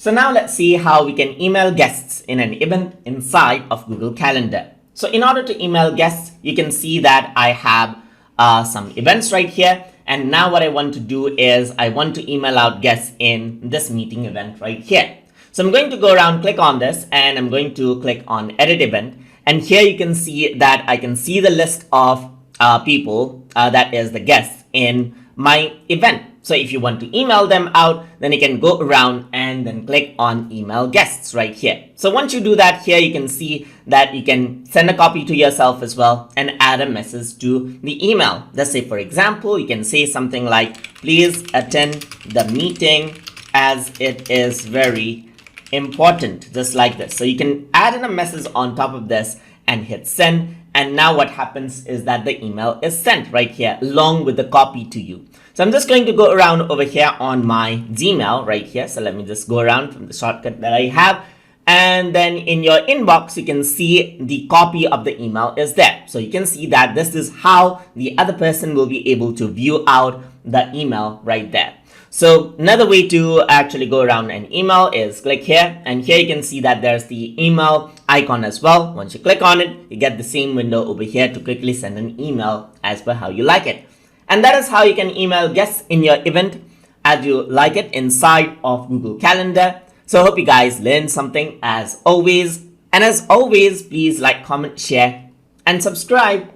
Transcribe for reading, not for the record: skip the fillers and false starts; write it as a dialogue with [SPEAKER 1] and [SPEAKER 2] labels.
[SPEAKER 1] So now let's see how we can email guests in an event inside of Google Calendar. So in order to email guests, you can see that I have some events right here. And now what I want to do is I want to email out guests in this meeting event right here. So I'm going to go around, click on this, and I'm going to click on edit event. And here you can see that I can see the list of people that is the guests in my event. So if you want to email them out, then you can go around and then click on email guests right here. So once you do that here, you can see that you can send a copy to yourself as well and add a message to the email. Let's say, for example, you can say something like, please attend the meeting as it is very important, just like this. So you can add in a message on top of this and hit send. And now what happens is that the email is sent right here along with the copy to you. So I'm just going to go around over here on my Gmail right here. So let me just go around from the shortcut that I have. And then in your inbox, you can see the copy of the email is there. So you can see that this is how the other person will be able to view out the email right there. So another way to actually go around an email is click here, and here you can see that there's the email icon as well. Once you click on it, you get the same window over here to quickly send an email as per how you like it. And that is how you can email guests in your event as you like it inside of Google Calendar. So I hope you guys learned something as always. And as always, please like, comment, share, and subscribe.